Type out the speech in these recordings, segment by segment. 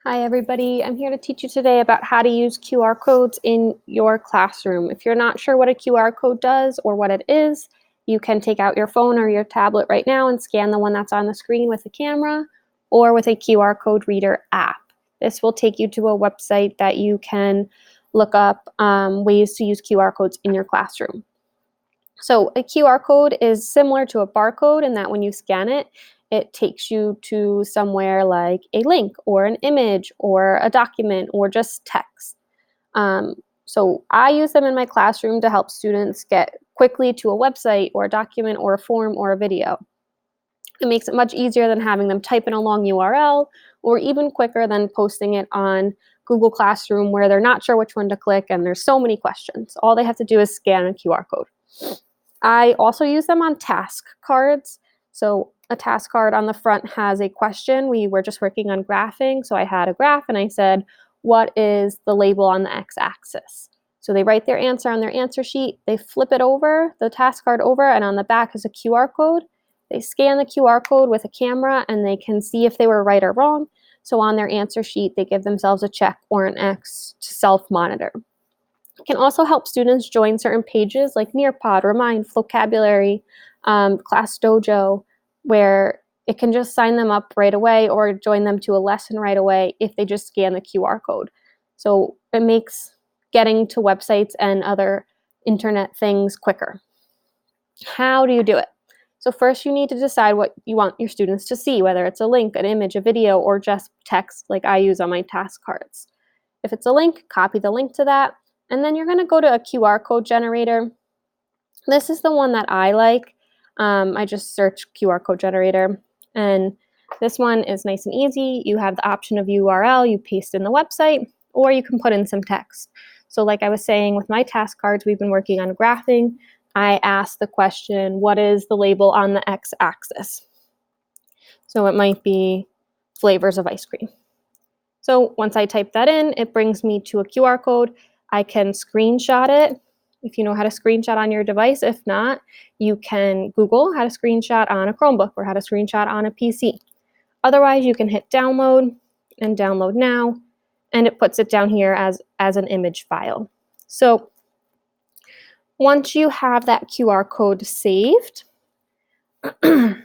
Hi, everybody. I'm here to teach you today about how to use QR codes in your classroom. If you're not sure what a QR code does or what it is, you can take out your phone or your tablet right now and scan the one that's on the screen with a camera or with a QR code reader app. This will take you to a website that you can look up ways to use QR codes in your classroom. So a QR code is similar to a barcode in that when you scan it, it takes you to somewhere like a link or an image or a document or just text. Um, so I use them in my classroom to help students get quickly to a website or a document or a form or a video. It makes it much easier than having them type in a long URL or even quicker than posting it on Google Classroom where they're not sure which one to click and there's so many questions. All they have to do is scan a QR code. I also use them on task cards. So a task card on the front has a question. We were just working on graphing, so I had a graph and I said, what is the label on the x-axis? So they write their answer on their answer sheet, they flip it over, the task card over, and on the back is a QR code. They scan the QR code with a camera and they can see if they were right or wrong. So on their answer sheet, they give themselves a check or an X to self-monitor. It can also help students join certain pages like Nearpod, Remind, Vocabulary, Class Dojo, where it can just sign them up right away or join them to a lesson right away if they just scan the QR code. So it makes getting to websites and other internet things quicker. How do you do it? So first you need to decide what you want your students to see, whether it's a link, an image, a video, or just text like I use on my task cards. If it's a link, copy the link to that. And then you're going to go to a QR code generator. This is the one that I like. I just search QR code generator. And this one is nice and easy. You have the option of URL, you paste in the website, or you can put in some text. So like I was saying with my task cards, we've been working on graphing. I asked the question, what is the label on the x-axis? So it might be flavors of ice cream. So once I type that in, it brings me to a QR code. I can screenshot it if you know how to screenshot on your device. If not, you can Google how to screenshot on a Chromebook or how to screenshot on a PC. Otherwise, you can hit download and download now, and it puts it down here as an image file. So once you have that QR code saved, oh,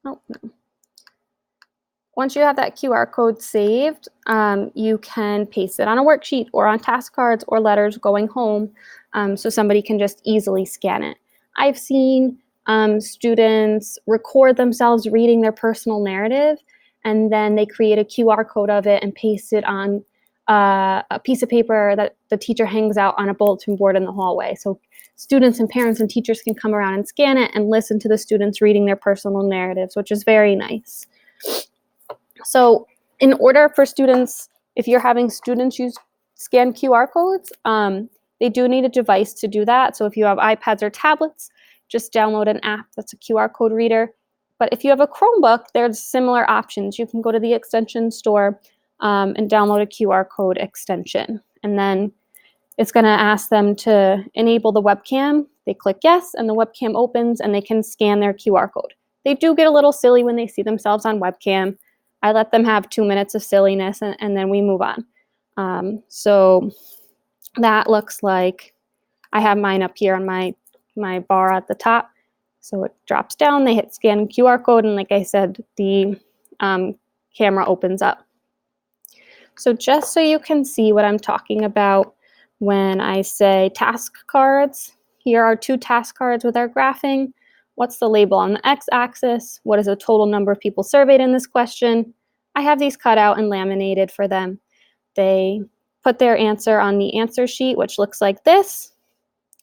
no. Once you have that QR code saved, you can paste it on a worksheet or on task cards or letters going home so somebody can just easily scan it. I've seen students record themselves reading their personal narrative, and then they create a QR code of it and paste it on a piece of paper that the teacher hangs out on a bulletin board in the hallway. So students and parents and teachers can come around and scan it and listen to the students reading their personal narratives, which is very nice. So in order for students, if you're having students use scan QR codes, they do need a device to do that. So if you have iPads or tablets, just download an app that's a QR code reader. But if you have a Chromebook, there's similar options. You can go to the extension store and download a QR code extension. And then it's going to ask them to enable the webcam. They click yes, and the webcam opens, and they can scan their QR code. They do get a little silly when they see themselves on webcam. I let them have 2 minutes of silliness and then we move on. So that looks like I have mine up here on my bar at the top. So it drops down, they hit scan QR code, and like I said, the camera opens up. So just so you can see what I'm talking about when I say task cards, here are 2 task cards with our graphing. What's the label on the x-axis? What is the total number of people surveyed in this question? I have these cut out and laminated for them. They put their answer on the answer sheet, which looks like this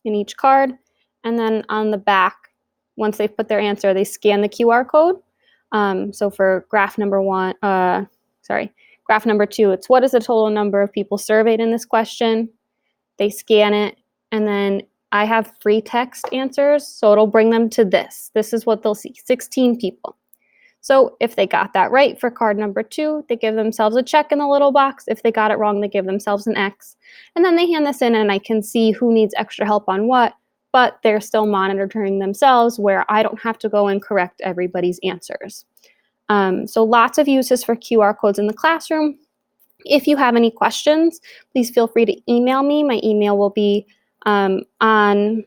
in each card. And then on the back, once they've put their answer, they scan the QR code. So for graph number 2, it's what is the total number of people surveyed in this question? They scan it, and then I have free text answers, so it'll bring them to this. This is what they'll see, 16 people. So if they got that right for card number 2, they give themselves a check in the little box. If they got it wrong, they give themselves an X. And then they hand this in, and I can see who needs extra help on what, but they're still monitoring themselves where I don't have to go and correct everybody's answers. So lots of uses for QR codes in the classroom. If you have any questions, please feel free to email me. My email will be on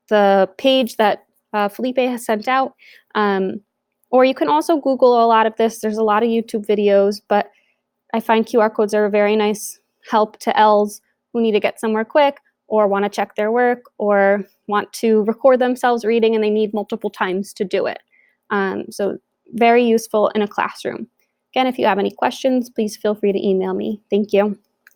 the page that Felipe has sent out. Or you can also Google a lot of this. There's a lot of YouTube videos, but I find QR codes are a very nice help to ELs who need to get somewhere quick or want to check their work or want to record themselves reading and they need multiple times to do it. So very useful in a classroom. Again, if you have any questions, please feel free to email me. Thank you.